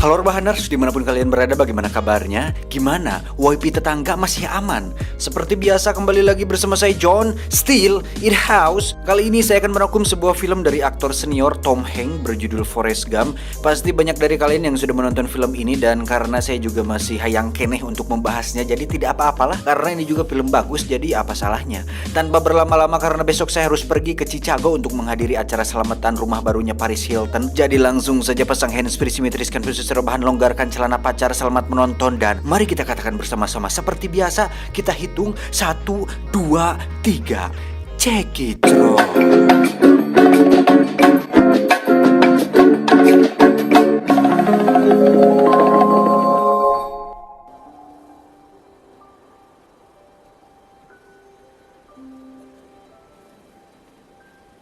Halo Rebahaners, dimanapun kalian berada, bagaimana kabarnya? Gimana? WIP tetangga masih aman? Seperti biasa kembali lagi bersama saya John, still in house. Kali ini saya akan merangkum sebuah film dari aktor senior Tom Hanks berjudul Forrest Gump. Pasti banyak dari kalian yang sudah menonton film ini, dan karena saya juga masih hayang keneh untuk membahasnya, jadi tidak apa-apalah, karena ini juga film bagus, jadi apa salahnya. Tanpa berlama-lama, karena besok saya harus pergi ke Chicago untuk menghadiri acara selamatan rumah barunya Paris Hilton. Jadi langsung saja pasang handsfree, simetriskan posisi rebahan, longgarkan celana pacar, selamat menonton, dan mari kita katakan bersama-sama seperti biasa, kita hitung 1, 2, 3, check it bro.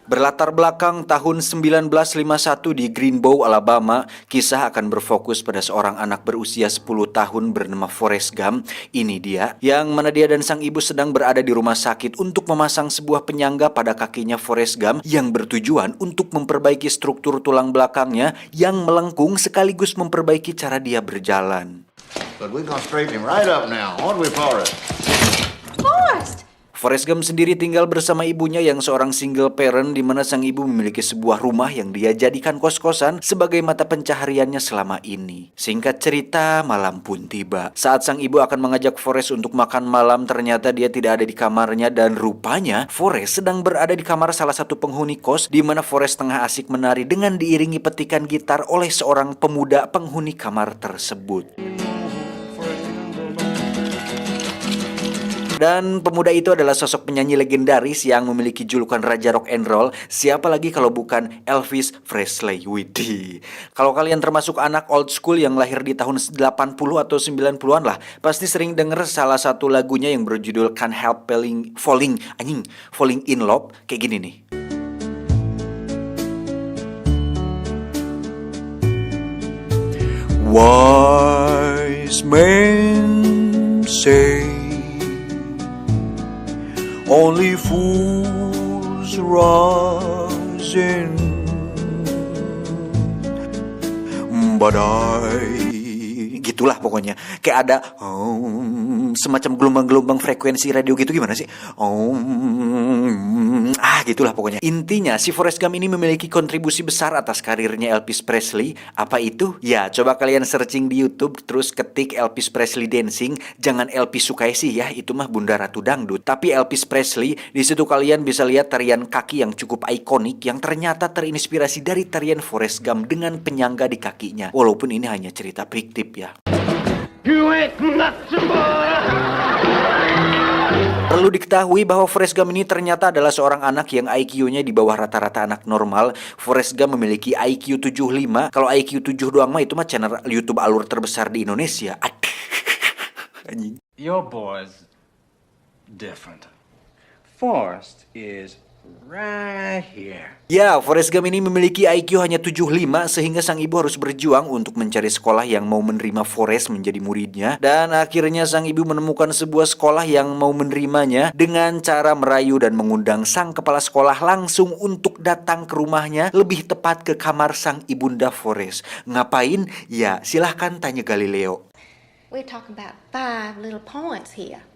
Berlatar belakang tahun 1951 di Greenbow, Alabama, kisah akan berfokus pada seorang anak berusia 10 tahun bernama Forrest Gump. Ini dia, yang mana dia dan sang ibu sedang berada di rumah sakit untuk memasang sebuah penyangga pada kakinya Forrest Gump yang bertujuan untuk memperbaiki struktur tulang belakangnya yang melengkung sekaligus memperbaiki cara dia berjalan. But we're gonna straighten him right up now, aren't we, Forrest? Forrest! Forrest Gump sendiri tinggal bersama ibunya yang seorang single parent, di mana sang ibu memiliki sebuah rumah yang dia jadikan kos-kosan sebagai mata pencahariannya selama ini. Singkat cerita, malam pun tiba. Saat sang ibu akan mengajak Forrest untuk makan malam, ternyata dia tidak ada di kamarnya, dan rupanya Forrest sedang berada di kamar salah satu penghuni kos, di mana Forrest tengah asik menari dengan diiringi petikan gitar oleh seorang pemuda penghuni kamar tersebut. Dan pemuda itu adalah sosok penyanyi legendaris yang memiliki julukan Raja Rock and Roll. Siapa lagi kalau bukan Elvis Presley. Widih. Kalau kalian termasuk anak old school yang lahir di tahun 80 atau 90-an lah, pasti sering denger salah satu lagunya yang berjudul Can't Help Falling in Love. Kayak gini nih. Wise men say only fools rush in, but gitulah pokoknya. Kayak ada semacam gelombang-gelombang frekuensi radio gitu, gimana sih? Gitulah pokoknya. Intinya si Forrest Gump ini memiliki kontribusi besar atas karirnya Elvis Presley. Apa itu? Ya, coba kalian searching di YouTube, terus ketik Elvis Presley dancing. Jangan Elvis Sukaisi ya, itu mah Bunda Ratu Dangdut. Tapi Elvis Presley, di situ kalian bisa lihat tarian kaki yang cukup ikonik yang ternyata terinspirasi dari tarian Forrest Gump dengan penyangga di kakinya. Walaupun ini hanya cerita fiktif ya. Perlu diketahui bahwa Forrest Gump ini ternyata adalah seorang anak yang IQ-nya di bawah rata-rata anak normal. Forrest Gump memiliki IQ 75. Kalau IQ 7 doang mah itu mah channel YouTube alur terbesar di Indonesia. Your boy's different. Forrest is right here. Ya, Forrest Gump ini memiliki IQ hanya 75, sehingga sang ibu harus berjuang untuk mencari sekolah yang mau menerima Forrest menjadi muridnya. Dan akhirnya sang ibu menemukan sebuah sekolah yang mau menerimanya dengan cara merayu dan mengundang sang kepala sekolah langsung untuk datang ke rumahnya, lebih tepat ke kamar sang ibunda Forrest. Ngapain? Ya, silahkan tanya Galileo. We're talking about 5 little points here.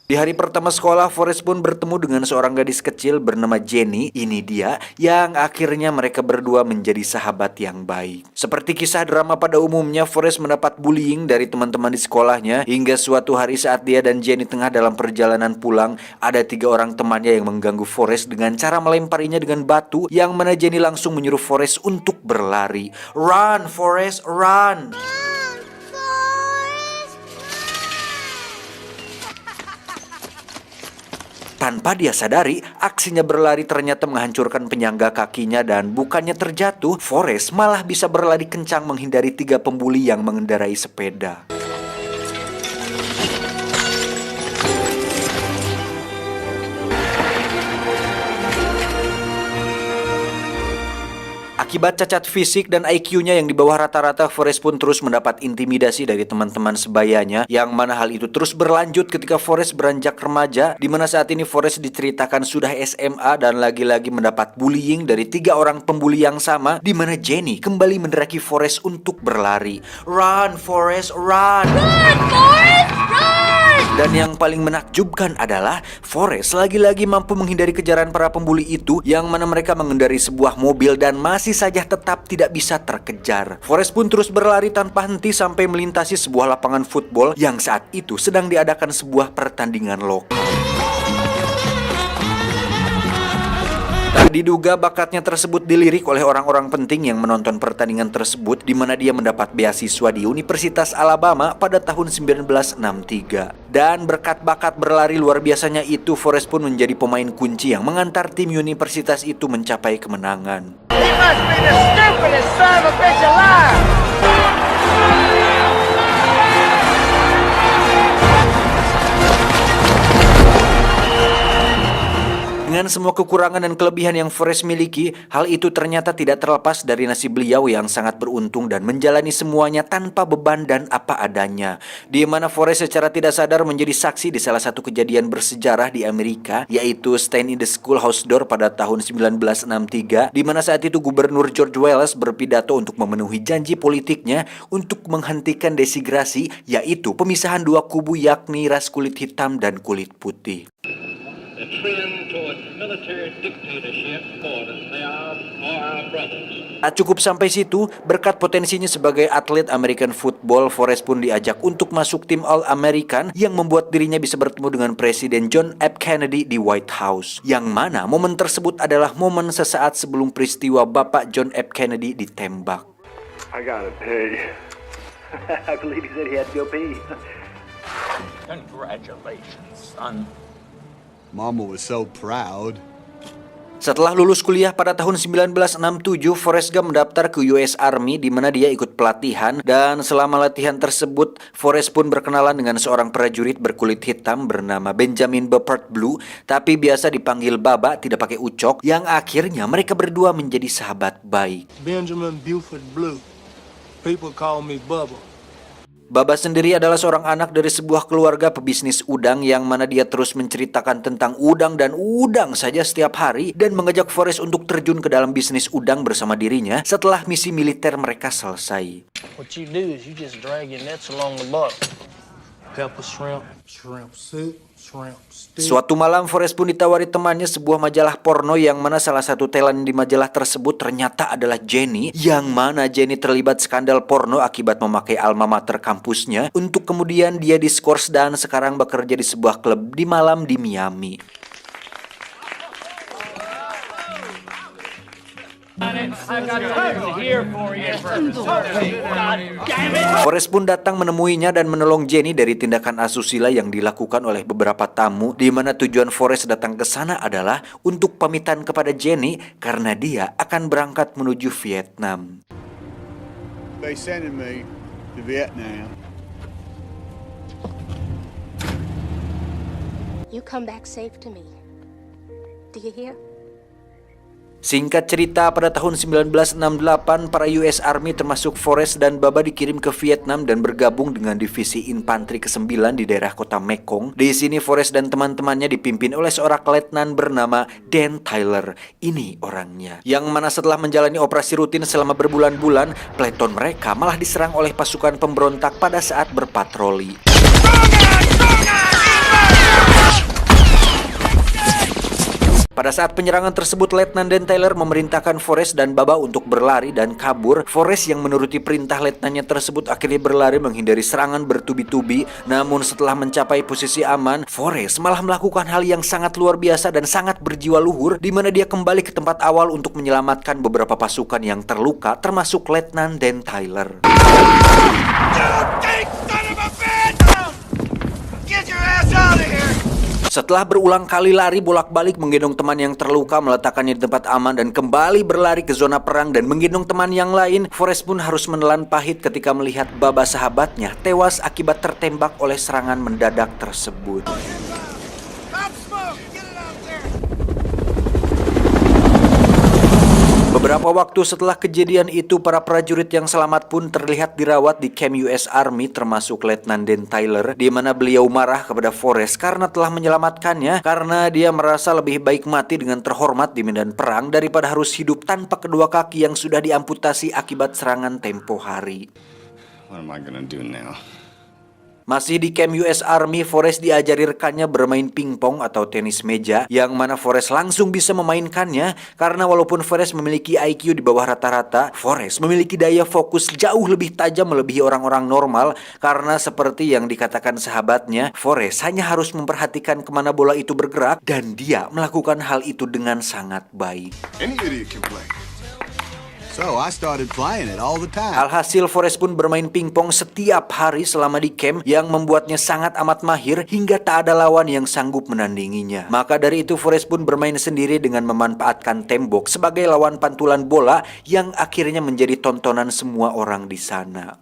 Di hari pertama sekolah, Forrest pun bertemu dengan seorang gadis kecil bernama Jenny. Ini dia, yang akhirnya mereka berdua menjadi sahabat yang baik. Seperti kisah drama pada umumnya, Forrest mendapat bullying dari teman-teman di sekolahnya. Hingga suatu hari saat dia dan Jenny tengah dalam perjalanan pulang, ada 3 orang temannya yang mengganggu Forrest dengan cara melemparinya dengan batu, yang mana Jenny langsung menyuruh Forrest untuk berlari. Run, Forrest, run! Tanpa dia sadari, aksinya berlari ternyata menghancurkan penyangga kakinya, dan bukannya terjatuh, Forrest malah bisa berlari kencang menghindari 3 pembuli yang mengendarai sepeda. Akibat cacat fisik dan IQ-nya yang di bawah rata-rata, Forrest pun terus mendapat intimidasi dari teman-teman sebayanya, yang mana hal itu terus berlanjut ketika Forrest beranjak remaja, di mana saat ini Forrest diceritakan sudah SMA dan lagi-lagi mendapat bullying dari 3 orang pembuli yang sama, di mana Jenny kembali menderaki Forrest untuk berlari. Run, Forrest, run! Run, Forrest, run! Dan yang paling menakjubkan adalah Forrest lagi-lagi mampu menghindari kejaran para pembuli itu, yang mana mereka mengendarai sebuah mobil dan masih saja tetap tidak bisa terkejar. Forrest pun terus berlari tanpa henti sampai melintasi sebuah lapangan football yang saat itu sedang diadakan sebuah pertandingan lokal. Tak diduga bakatnya tersebut dilirik oleh orang-orang penting yang menonton pertandingan tersebut, di mana dia mendapat beasiswa di Universitas Alabama pada tahun 1963. Dan berkat bakat berlari luar biasanya itu, Forrest pun menjadi pemain kunci yang mengantar tim universitas itu mencapai kemenangan. He must be the stupidest son of a bitch alive! Dengan semua kekurangan dan kelebihan yang Forrest miliki, hal itu ternyata tidak terlepas dari nasib beliau yang sangat beruntung dan menjalani semuanya tanpa beban dan apa adanya. Di mana Forrest secara tidak sadar menjadi saksi di salah satu kejadian bersejarah di Amerika, yaitu Stand in the Schoolhouse Door pada tahun 1963, di mana saat itu Gubernur George Wallace berpidato untuk memenuhi janji politiknya untuk menghentikan desigrasi, yaitu pemisahan 2 kubu yakni ras kulit hitam dan kulit putih. The trend toward military dictatorship for they are our brothers. Tak cukup sampai situ, berkat potensinya sebagai atlet American football, Forrest pun diajak untuk masuk tim All-American yang membuat dirinya bisa bertemu dengan Presiden John F. Kennedy di White House. Yang mana momen tersebut adalah momen sesaat sebelum peristiwa Bapak John F. Kennedy ditembak. I gotta pee. I believe he said he had to go pee. Congratulations, son. Mama was so proud. Setelah lulus kuliah pada tahun 1967, Forrest Gump mendaftar ke US Army, di mana dia ikut pelatihan, dan selama latihan tersebut Forrest pun berkenalan dengan seorang prajurit berkulit hitam bernama Benjamin Buford Blue, tapi biasa dipanggil Baba, tidak pakai ucok, yang akhirnya mereka berdua menjadi sahabat baik. Benjamin Buford Blue. People call me Bubba. Baba sendiri adalah seorang anak dari sebuah keluarga pebisnis udang, yang mana dia terus menceritakan tentang udang dan udang saja setiap hari, dan mengajak Forrest untuk terjun ke dalam bisnis udang bersama dirinya setelah misi militer mereka selesai. What you do is you just drag your nets along the buck. Pepper shrimp, shrimp soup, shrimp steak. Suatu malam Forrest pun ditawari temannya sebuah majalah porno, yang mana salah satu talent di majalah tersebut ternyata adalah Jenny, yang mana Jenny terlibat skandal porno akibat memakai alma mater kampusnya, untuk kemudian dia diskors dan sekarang bekerja di sebuah klub di malam di Miami. Forrest pun datang menemuinya dan menolong Jenny dari tindakan asusila yang dilakukan oleh beberapa tamu, di mana tujuan Forrest datang ke sana adalah untuk pamitan kepada Jenny karena dia akan berangkat menuju Vietnam. They sending me to Vietnam. You come back safe to me. Do you hear? Singkat cerita, pada tahun 1968, para US Army termasuk Forrest dan Baba dikirim ke Vietnam dan bergabung dengan divisi infanteri ke-9 di daerah kota Mekong. Di sini Forrest dan teman-temannya dipimpin oleh seorang letnan bernama Dan Tyler. Ini orangnya. Yang mana setelah menjalani operasi rutin selama berbulan-bulan, peleton mereka malah diserang oleh pasukan pemberontak pada saat berpatroli. Pada saat penyerangan tersebut, Letnan Dan Tyler memerintahkan Forrest dan Baba untuk berlari dan kabur. Forrest yang menuruti perintah letnannya tersebut akhirnya berlari menghindari serangan bertubi-tubi. Namun setelah mencapai posisi aman, Forrest malah melakukan hal yang sangat luar biasa dan sangat berjiwa luhur, di mana dia kembali ke tempat awal untuk menyelamatkan beberapa pasukan yang terluka, termasuk Letnan Dan Tyler. Setelah berulang kali lari bolak-balik menggendong teman yang terluka, meletakkannya di tempat aman dan kembali berlari ke zona perang dan menggendong teman yang lain, Forrest pun harus menelan pahit ketika melihat Baba sahabatnya tewas akibat tertembak oleh serangan mendadak tersebut. Beberapa waktu setelah kejadian itu, para prajurit yang selamat pun terlihat dirawat di camp US Army, termasuk Letnan Dan Tyler, di mana beliau marah kepada Forrest karena telah menyelamatkannya, karena dia merasa lebih baik mati dengan terhormat di medan perang daripada harus hidup tanpa kedua kaki yang sudah diamputasi akibat serangan tempo hari. What am I gonna do now? Masih di camp US Army, Forrest diajari rekannya bermain pingpong atau tenis meja, yang mana Forrest langsung bisa memainkannya, karena walaupun Forrest memiliki IQ di bawah rata-rata, Forrest memiliki daya fokus jauh lebih tajam melebihi orang-orang normal, karena seperti yang dikatakan sahabatnya, Forrest hanya harus memperhatikan kemana bola itu bergerak, dan dia melakukan hal itu dengan sangat baik. Any idiot can play. So I started playing it all the time. Alhasil Forrest pun bermain pingpong setiap hari selama di camp, yang membuatnya sangat amat mahir hingga tak ada lawan yang sanggup menandinginya. Maka dari itu Forrest pun bermain sendiri dengan memanfaatkan tembok sebagai lawan pantulan bola, yang akhirnya menjadi tontonan semua orang di sana.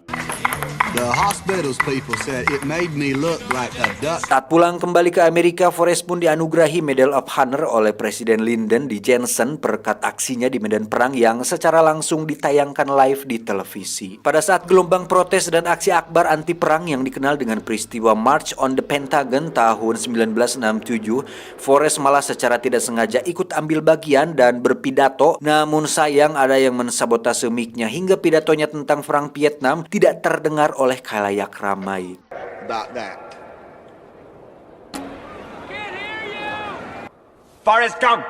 The hospital's people said it made me look like a duck. Saat pulang kembali ke Amerika, Forrest pun dianugerahi Medal of Honor oleh Presiden Lyndon D. Johnson berkat aksinya di medan perang yang secara langsung ditayangkan live di televisi. Pada saat gelombang protes dan aksi akbar anti perang yang dikenal dengan peristiwa March on the Pentagon tahun 1967, Forrest malah secara tidak sengaja ikut ambil bagian dan berpidato, namun sayang ada yang mensabotase mic-nya hingga pidatonya tentang perang Vietnam tidak terdengar oleh khalayak ramai. About that. Forrest Gump!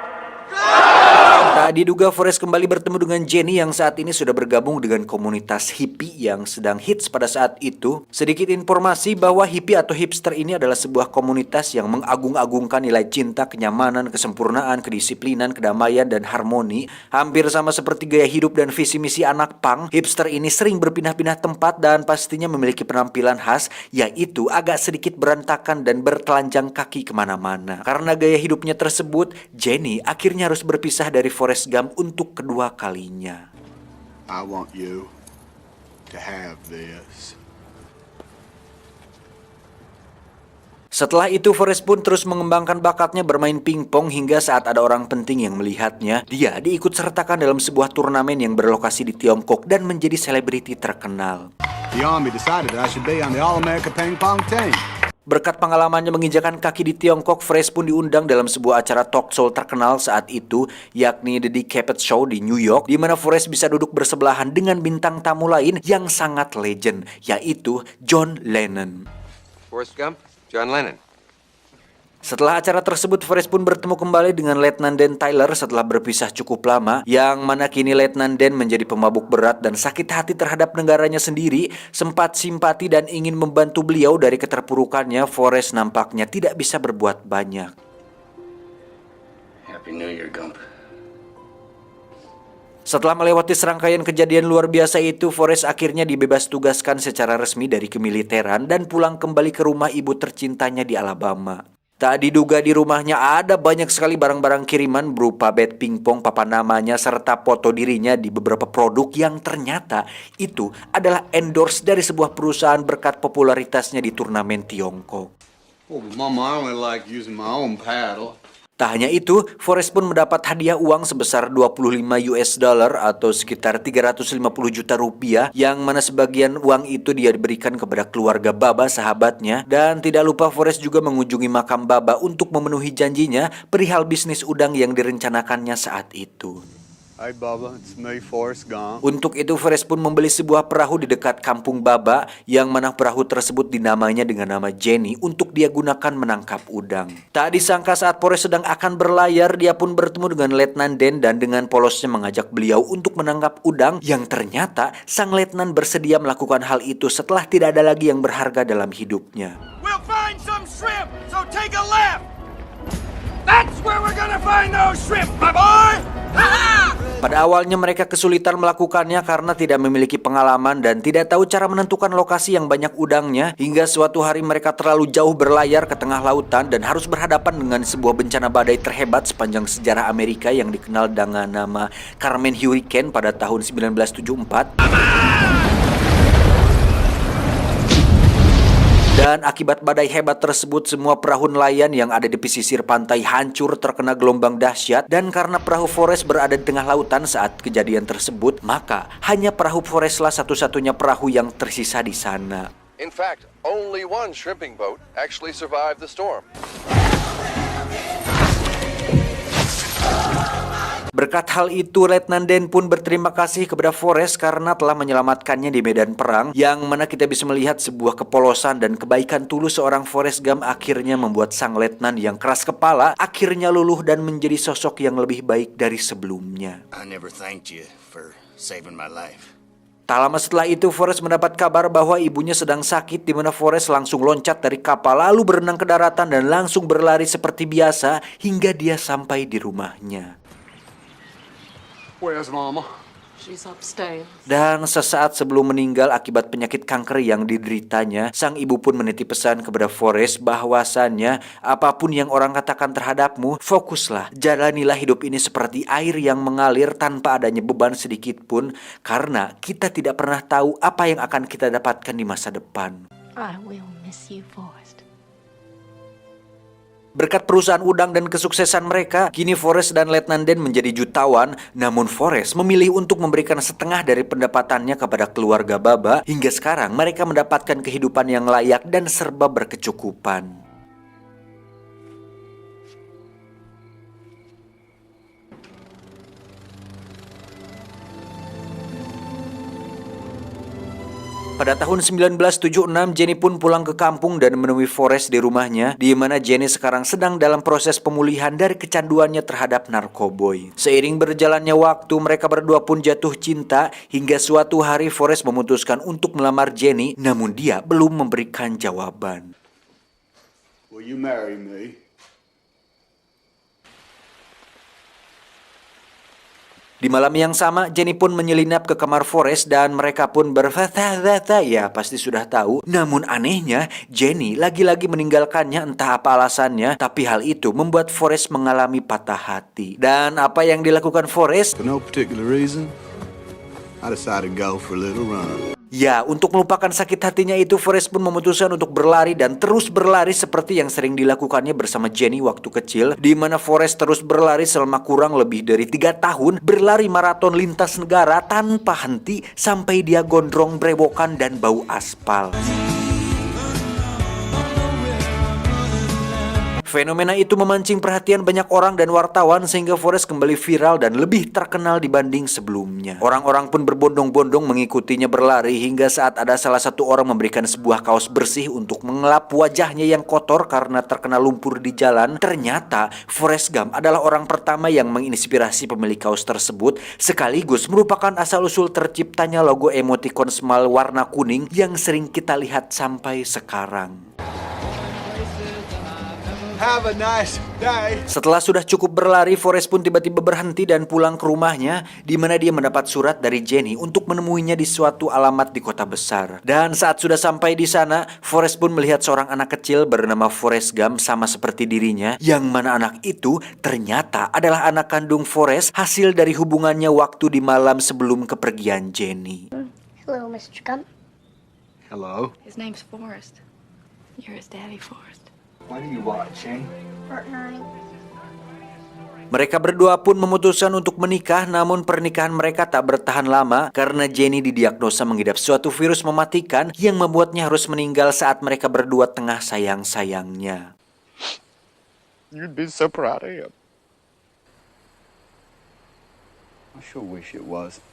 Tak diduga Forrest kembali bertemu dengan Jenny yang saat ini sudah bergabung dengan komunitas hippie yang sedang hits pada saat itu. Sedikit informasi bahwa hippie atau hipster ini adalah sebuah komunitas yang mengagung-agungkan nilai cinta, kenyamanan, kesempurnaan, kedisiplinan, kedamaian, dan harmoni. Hampir sama seperti gaya hidup dan visi misi anak punk, hipster ini sering berpindah-pindah tempat dan pastinya memiliki penampilan khas, yaitu agak sedikit berantakan dan bertelanjang kaki kemana-mana. Karena gaya hidupnya tersebut, Jenny akhirnya harus berpisah dari Forrest Gump untuk kedua kalinya. I want you to have this. Setelah itu Forrest pun terus mengembangkan bakatnya bermain pingpong hingga saat ada orang penting yang melihatnya, dia diikut sertakan dalam sebuah turnamen yang berlokasi di Tiongkok dan menjadi selebriti terkenal. The Army decided I should be on the All-America Ping Pong team. Berkat pengalamannya menginjakan kaki di Tiongkok, Forrest pun diundang dalam sebuah acara talk show terkenal saat itu, yakni The Dick Cavett Show di New York, di mana Forrest bisa duduk bersebelahan dengan bintang tamu lain yang sangat legend, yaitu John Lennon. Forrest Gump, John Lennon. Setelah acara tersebut, Forrest pun bertemu kembali dengan Letnan Dan Tyler setelah berpisah cukup lama, yang mana kini Letnan Dan menjadi pemabuk berat dan sakit hati terhadap negaranya sendiri. Sempat simpati dan ingin membantu beliau dari keterpurukannya, Forrest nampaknya tidak bisa berbuat banyak. Happy New Year, Gump. Setelah melewati serangkaian kejadian luar biasa itu, Forrest akhirnya dibebas tugaskan secara resmi dari kemiliteran dan pulang kembali ke rumah ibu tercintanya di Alabama. Tak diduga di rumahnya ada banyak sekali barang-barang kiriman berupa bat pingpong, papan namanya, serta foto dirinya di beberapa produk yang ternyata itu adalah endorse dari sebuah perusahaan berkat popularitasnya di turnamen Tiongkok. Oh, but Mama, I only like using my own paddle. Tak hanya itu, Forrest pun mendapat hadiah uang sebesar $25 atau sekitar 350 juta rupiah, yang mana sebagian uang itu dia diberikan kepada keluarga Baba, sahabatnya. Dan tidak lupa Forrest juga mengunjungi makam Baba untuk memenuhi janjinya perihal bisnis udang yang direncanakannya saat itu. Hey, Bubba, it's me, Forrest Gump. Untuk itu Forrest pun membeli sebuah perahu di dekat kampung Baba, yang mana perahu tersebut dinamainya dengan nama Jenny untuk dia gunakan menangkap udang. Tak disangka saat Forrest sedang akan berlayar, dia pun bertemu dengan Letnan Dan dan dengan polosnya mengajak beliau untuk menangkap udang, yang ternyata sang letnan bersedia melakukan hal itu setelah tidak ada lagi yang berharga dalam hidupnya. We'll find some shrimp, so take a left. That's where we're gonna find those shrimp, my boy! Pada awalnya mereka kesulitan melakukannya karena tidak memiliki pengalaman dan tidak tahu cara menentukan lokasi yang banyak udangnya, hingga suatu hari mereka terlalu jauh berlayar ke tengah lautan dan harus berhadapan dengan sebuah bencana badai terhebat sepanjang sejarah Amerika yang dikenal dengan nama Carmen Hurricane pada tahun 1974. Dan akibat badai hebat tersebut, semua perahu nelayan yang ada di pesisir pantai hancur terkena gelombang dahsyat. Dan karena perahu Forrest berada di tengah lautan saat kejadian tersebut, maka hanya perahu Forrestlah satu-satunya perahu yang tersisa di sana. In fact, only one shrimping boat actually survived the storm. Berkat hal itu, Letnan Dan pun berterima kasih kepada Forrest karena telah menyelamatkannya di medan perang, yang mana kita bisa melihat sebuah kepolosan dan kebaikan tulus seorang Forrest Gump akhirnya membuat sang letnan yang keras kepala akhirnya luluh dan menjadi sosok yang lebih baik dari sebelumnya. I never thanked you for saving my life. Tak lama setelah itu, Forrest mendapat kabar bahwa ibunya sedang sakit, di mana Forrest langsung loncat dari kapal lalu berenang ke daratan dan langsung berlari seperti biasa hingga dia sampai di rumahnya. Where's Mama? She's upstairs. Dan sesaat sebelum meninggal akibat penyakit kanker yang dideritanya, sang ibu pun menitip pesan kepada Forrest bahwasannya apapun yang orang katakan terhadapmu, fokuslah, jalanilah hidup ini seperti air yang mengalir tanpa adanya beban sedikit pun, karena kita tidak pernah tahu apa yang akan kita dapatkan di masa depan. I will miss you, Forrest. Berkat perusahaan udang dan kesuksesan mereka, kini Forrest dan Letnan Dan menjadi jutawan. Namun Forrest memilih untuk memberikan setengah dari pendapatannya kepada keluarga Baba. Hingga sekarang mereka mendapatkan kehidupan yang layak dan serba berkecukupan. Pada tahun 1976, Jenny pun pulang ke kampung dan menemui Forrest di rumahnya, di mana Jenny sekarang sedang dalam proses pemulihan dari kecanduannya terhadap narkoboy. Seiring berjalannya waktu, mereka berdua pun jatuh cinta, hingga suatu hari Forrest memutuskan untuk melamar Jenny, namun dia belum memberikan jawaban. Will you marry me? Di malam yang sama, Jenny pun menyelinap ke kamar Forrest dan mereka pun berfata-fata, ya pasti sudah tahu. Namun anehnya, Jenny lagi-lagi meninggalkannya, entah apa alasannya, tapi hal itu membuat Forrest mengalami patah hati. Dan apa yang dilakukan Forrest? For no particular reason, I decided to go for a little run. Ya, untuk melupakan sakit hatinya itu, Forrest pun memutuskan untuk berlari dan terus berlari seperti yang sering dilakukannya bersama Jenny waktu kecil, di mana Forrest terus berlari selama kurang lebih dari 3 tahun, berlari maraton lintas negara tanpa henti sampai dia gondrong, brewokan, dan bau aspal. Fenomena itu memancing perhatian banyak orang dan wartawan sehingga Forrest kembali viral dan lebih terkenal dibanding sebelumnya. Orang-orang pun berbondong-bondong mengikutinya berlari hingga saat ada salah satu orang memberikan sebuah kaos bersih untuk mengelap wajahnya yang kotor karena terkena lumpur di jalan. Ternyata Forrest Gump adalah orang pertama yang menginspirasi pemilik kaos tersebut, sekaligus merupakan asal-usul terciptanya logo emoticon smile warna kuning yang sering kita lihat sampai sekarang. Have a nice day. Setelah sudah cukup berlari, Forrest pun tiba-tiba berhenti dan pulang ke rumahnya, di mana dia mendapat surat dari Jenny untuk menemuinya di suatu alamat di kota besar. Dan saat sudah sampai di sana, Forrest pun melihat seorang anak kecil bernama Forrest Gump sama seperti dirinya, yang mana anak itu ternyata adalah anak kandung Forrest, hasil dari hubungannya waktu di malam sebelum kepergian Jenny. Hello, Mr. Gump. Hello. His name's Forrest. You're his daddy, Forrest. What are you watching? Fortnite. Mereka berdua pun memutuskan untuk menikah, namun pernikahan mereka tak bertahan lama karena Jenny didiagnosa mengidap suatu virus mematikan yang membuatnya harus meninggal saat mereka berdua tengah sayang-sayangnya. You'd be so proud of him. I sure wish it was.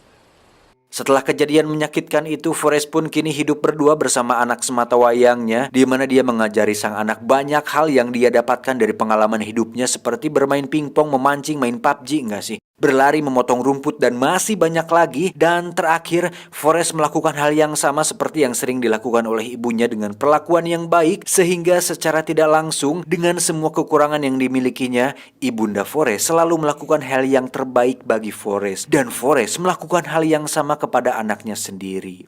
Setelah kejadian menyakitkan itu, Forrest pun kini hidup berdua bersama anak sematawayangnya, di mana dia mengajari sang anak banyak hal yang dia dapatkan dari pengalaman hidupnya seperti bermain pingpong, memancing, main PUBG, enggak sih? Berlari, memotong rumput, dan masih banyak lagi. Dan terakhir, Forrest melakukan hal yang sama seperti yang sering dilakukan oleh ibunya dengan perlakuan yang baik, sehingga secara tidak langsung dengan semua kekurangan yang dimilikinya, ibunda Forrest selalu melakukan hal yang terbaik bagi Forrest. Dan Forrest melakukan hal yang sama kepada anaknya sendiri.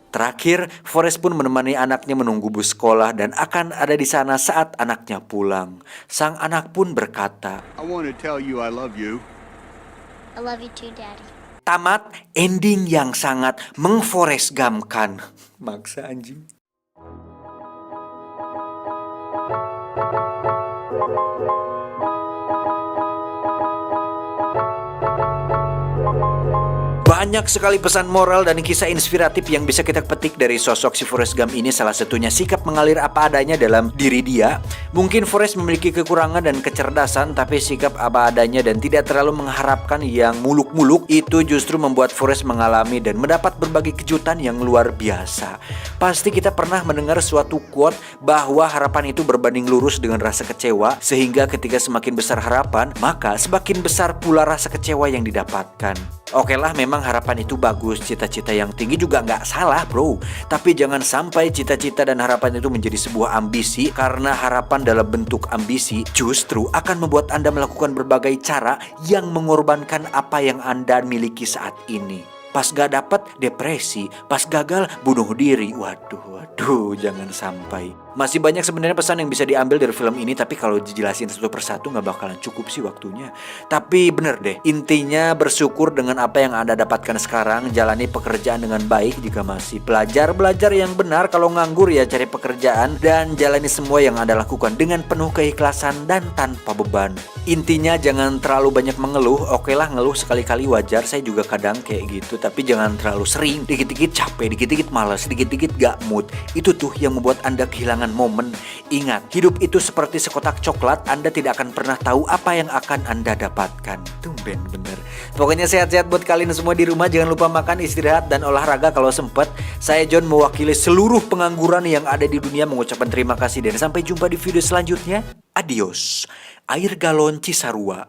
Terakhir, Forrest pun menemani anaknya menunggu bus sekolah dan akan ada di sana saat anaknya pulang. Sang anak pun berkata, I want to tell you I love you. I love you too, Daddy. Tamat, ending yang sangat meng-Forrest Gump-kan. Maksa anjing. Banyak sekali pesan moral dan kisah inspiratif yang bisa kita petik dari sosok si Forrest Gump ini. Salah satunya sikap mengalir apa adanya dalam diri dia. Mungkin Forrest memiliki kekurangan dan kecerdasan, tapi sikap apa adanya dan tidak terlalu mengharapkan yang muluk-muluk itu justru membuat Forrest mengalami dan mendapat berbagai kejutan yang luar biasa. Pasti kita pernah mendengar suatu quote bahwa harapan itu berbanding lurus dengan rasa kecewa, sehingga ketika semakin besar harapan, maka semakin besar pula rasa kecewa yang didapatkan. Oke lah, memang harapan itu bagus, cita-cita yang tinggi juga nggak salah bro. Tapi jangan sampai cita-cita dan harapan itu menjadi sebuah ambisi, karena harapan dalam bentuk ambisi justru akan membuat Anda melakukan berbagai cara yang mengorbankan apa yang Anda miliki saat ini. Pas gak dapet, depresi. Pas gagal, bunuh diri. Waduh, jangan sampai. Masih banyak sebenarnya pesan yang bisa diambil dari film ini, tapi kalau dijelasin satu persatu gak bakalan cukup sih waktunya. Tapi bener deh, intinya bersyukur dengan apa yang Anda dapatkan sekarang. Jalani pekerjaan dengan baik jika masih belajar yang benar. Kalau nganggur ya cari pekerjaan, dan jalani semua yang Anda lakukan dengan penuh keikhlasan dan tanpa beban. Intinya jangan terlalu banyak mengeluh. Oke lah, ngeluh sekali-kali wajar, saya juga kadang kayak gitu. Tapi jangan terlalu sering, dikit-dikit capek, dikit-dikit malas, dikit-dikit gak mood. Itu tuh yang membuat Anda kehilangan momen. Ingat, hidup itu seperti sekotak coklat. Anda tidak akan pernah tahu apa yang akan Anda dapatkan. Tumben bener. Pokoknya sehat-sehat buat kalian semua di rumah. Jangan lupa makan, istirahat, dan olahraga kalau sempet. Saya John mewakili seluruh pengangguran yang ada di dunia mengucapkan terima kasih. Dan sampai jumpa di video selanjutnya. Adios. Air galon Cisarua.